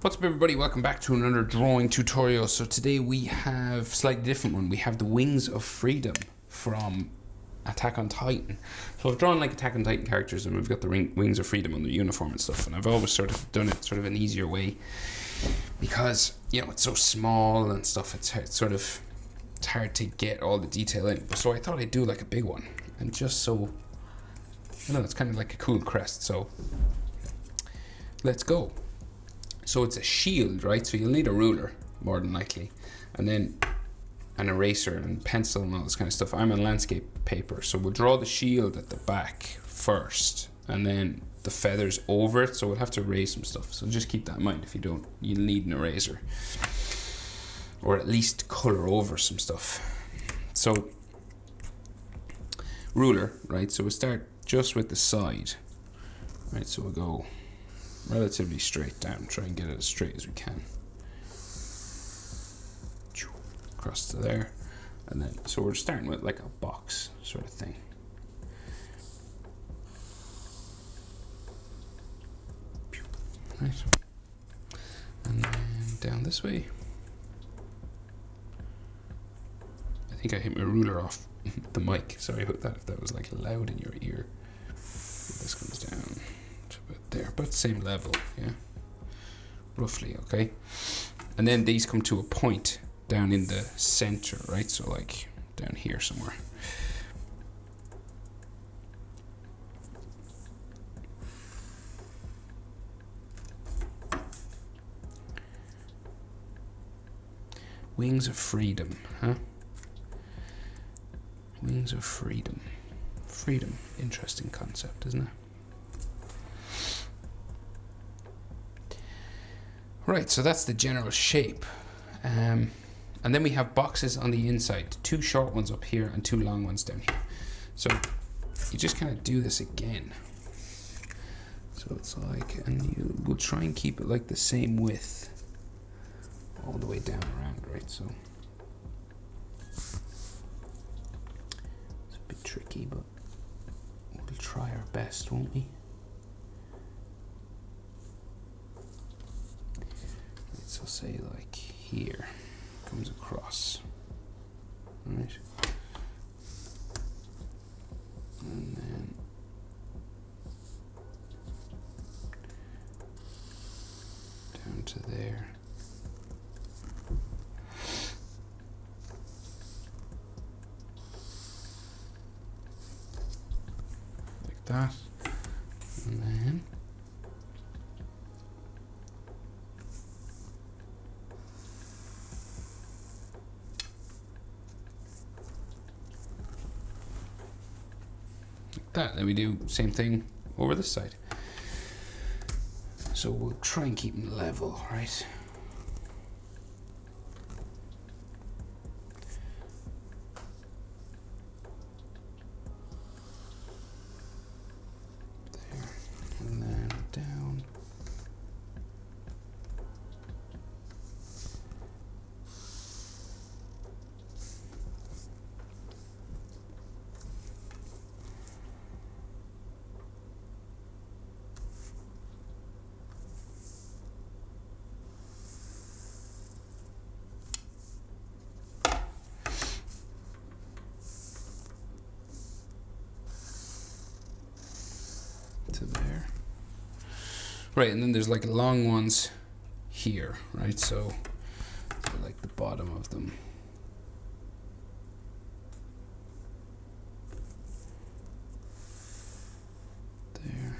What's up everybody, welcome back to another drawing tutorial. So today we have a slightly different one. We have the Wings of Freedom from Attack on Titan. So I've drawn like Attack on Titan characters and we've got the Wings of Freedom on the uniform and stuff, and I've always sort of done it sort of an easier way because, you know, it's so small and stuff, it's hard to get all the detail in. So I thought I'd do like a big one, and just so, I know, it's kind of like a cool crest. So let's go. So it's a shield, right? So you'll need a ruler, more than likely, and then an eraser and pencil and all this kind of stuff. I'm on landscape paper, so we'll draw the shield at the back first, and then the feathers over it, so we'll have to erase some stuff. So just keep that in mind. If you don't, you'll need an eraser, or at least color over some stuff. So ruler, right? So we'll start just with the side, right? So we'll go relatively straight down, try and get it as straight as we can, across to there, and then so we're starting with like a box sort of thing. Right, and then down this way. I think I hit my ruler off the mic, sorry about that if that was like loud in your ear. This comes down to about there, but same level, yeah, roughly, okay? And then these come to a point down in the center, right? So like down here somewhere. Wings of Freedom, huh? Wings of Freedom. Freedom, interesting concept, isn't it? Right, so that's the general shape. And then we have boxes on the inside, 2 short ones up here and 2 long ones down here. So you just kind of do this again. So it's like, and you will try and keep it like the same width all the way down around, right? So it's a bit tricky, but we'll try our best, won't we? So say like here comes across, right? And then down to there. Like that. And then that. Then we do same thing over this side. So we'll try and keep them level, right? There, and then down. To there. Right, and then there's like long ones here, right? So like the bottom of them. There.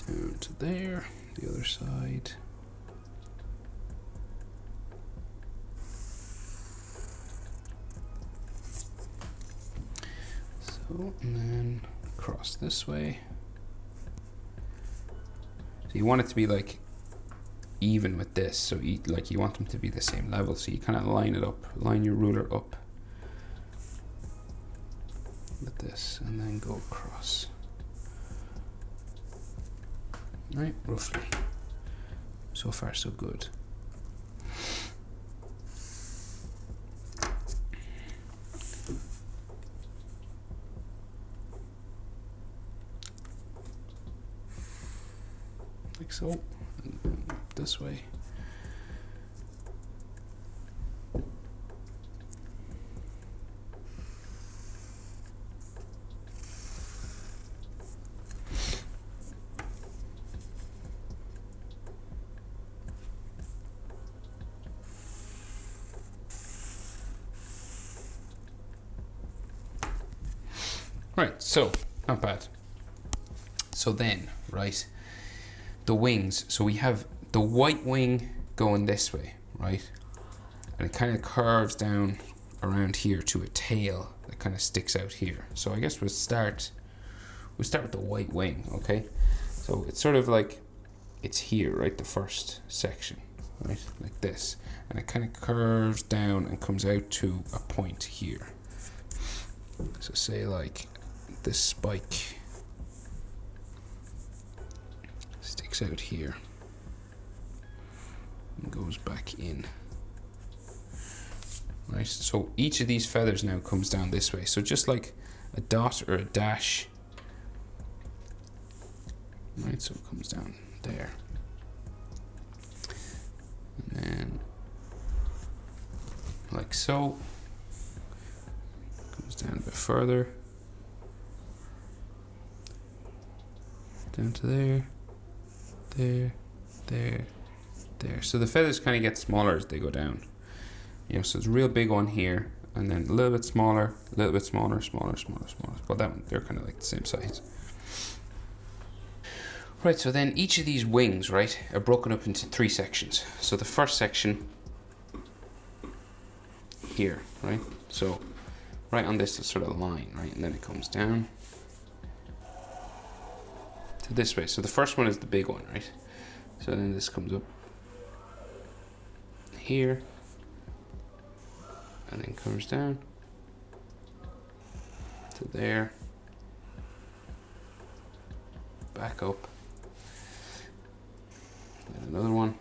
Down to there, the other side. And then cross this way. So you want it to be like even with this, so you want them to be the same level, so you kind of line it up, line your ruler up with this, and then go across. Right, roughly. So far so good. like so, and this way. Right, so not bad. So then, right, the wings. So we have the white wing going this way, right? And it kind of curves down around here to a tail that kind of sticks out here. So I guess we'll start with the white wing, okay? So it's sort of like, it's here, right? The first section, right? Like this. And it kind of curves down and comes out to a point here. So say like this spike sticks out here and goes back in. Right, so each of these feathers now comes down this way. So just like a dot or a dash. Right, so it comes down there. And then like so. Comes down a bit further. Down to there, there. So the feathers kind of get smaller as they go down. You know, so it's a real big one here, and then a little bit smaller, smaller. Well, they're kind of like the same size. Right, so then each of these wings, right, are broken up into 3 sections. So the first section here, right? So right on this sort of line, right, and then it comes down to this way. So the first one is the big one, right? So then this comes up here and then comes down to there, back up, and another one,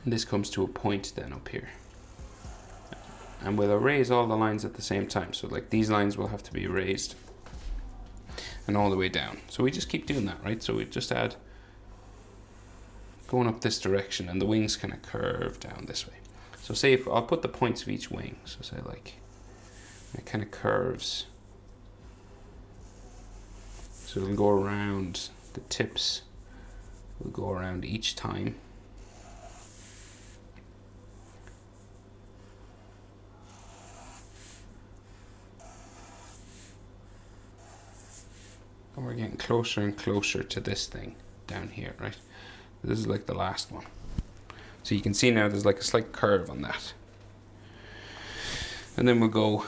and this comes to a point then up here. And we'll erase all the lines at the same time. So like these lines will have to be erased and all the way down. So we just keep doing that, right? So we just add going up this direction, and the wings kind of curve down this way. So say if I'll put the points of each wing. So say like it kind of curves. So it'll go around the tips. Will go around each time. And we're getting closer and closer to this thing down here, right? This is like the last one. So you can see now there's like a slight curve on that. And then we'll go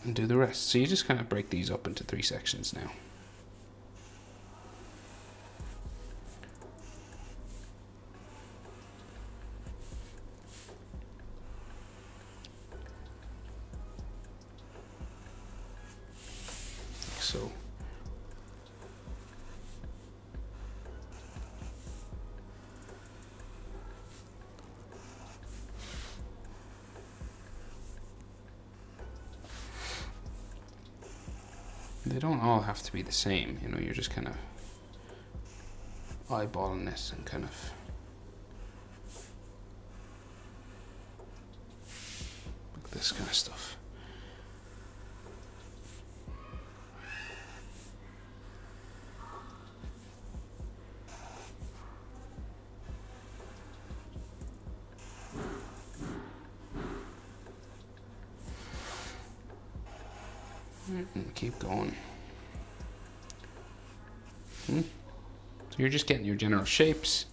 and do the rest. So you just kind of break these up into 3 sections now. So they don't all have to be the same, you know, you're just kind of eyeballing this and kind of like this kind of stuff. And keep going. So you're just getting your general shapes,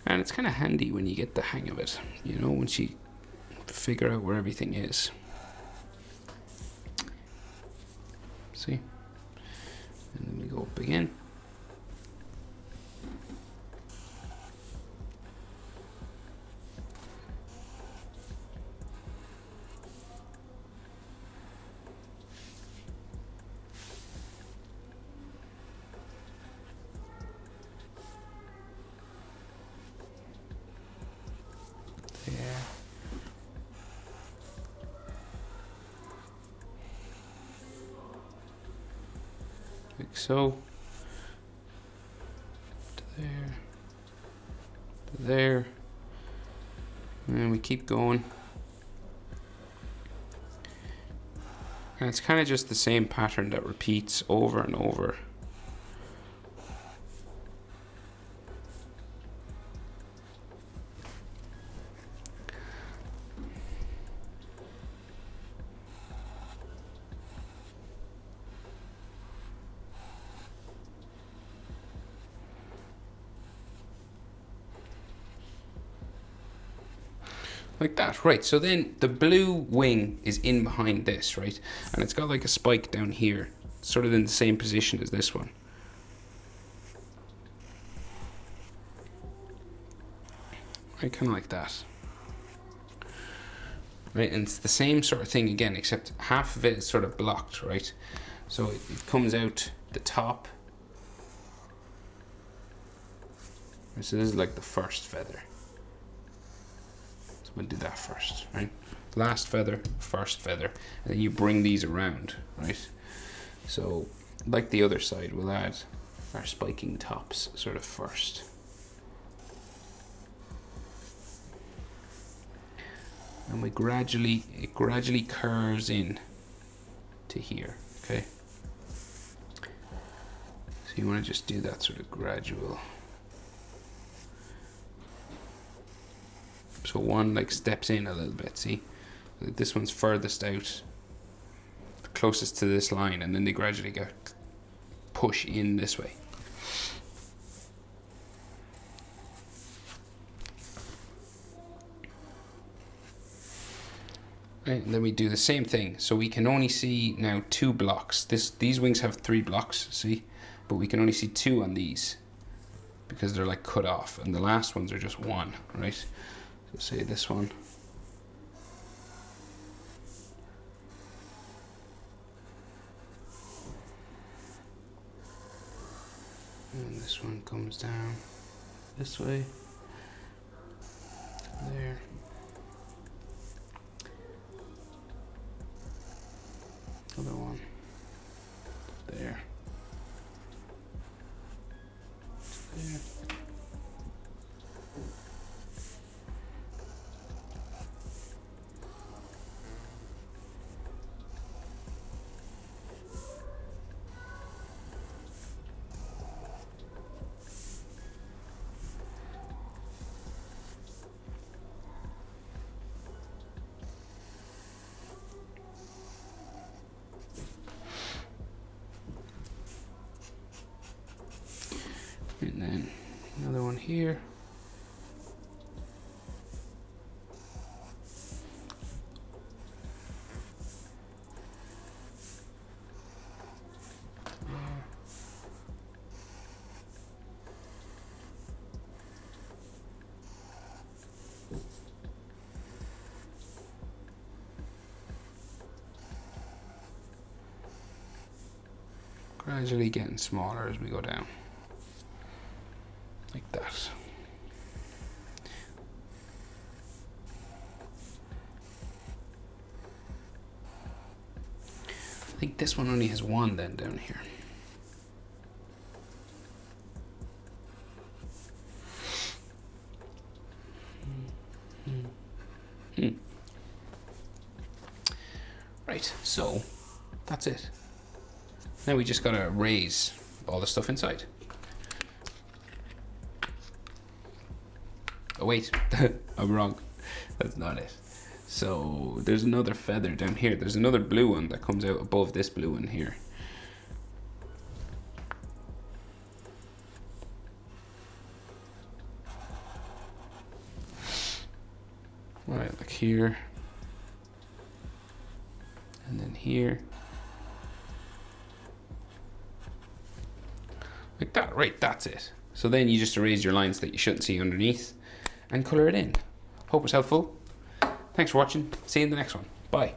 and it's kind of handy when you get the hang of it, you know, once you figure out where everything is. See? And then we go up again. like so. To there. To there. And we keep going. And it's kind of just the same pattern that repeats over and over. Like that, right? So then the blue wing is in behind this, right? And it's got like a spike down here, sort of in the same position as this one. Right, kind of like that. Right, and it's the same sort of thing again, except half of it is sort of blocked, right? So it comes out the top. So this is like the first feather. We'll do that first, right? Last feather, first feather, and then you bring these around, right? So, like the other side, we'll add our spiking tops sort of first. And it gradually curves in to here, okay? So you want to just do that sort of gradual. So one like steps in a little bit, see? This one's furthest out, closest to this line, and then they gradually go push in this way. Right, and then we do the same thing. So we can only see now 2 blocks. These wings have 3 blocks, see? But we can only see 2 on these because they're like cut off, and the last ones are just 1, right? So say this one. And this one comes down this way. There. Other one. There. There. And then another one here. Gradually getting smaller as we go down. Like that. I think this one only has 1 then down here. Right, so that's it. Now we just gotta raise all the stuff inside. Oh wait, I'm wrong. That's not it. So there's another feather down here. There's another blue one that comes out above this blue one here. Right, like here. And then here. Like that, right, that's it. So then you just erase your lines that you shouldn't see underneath and colour it in. Hope it's helpful. Thanks for watching. See you in the next one. Bye.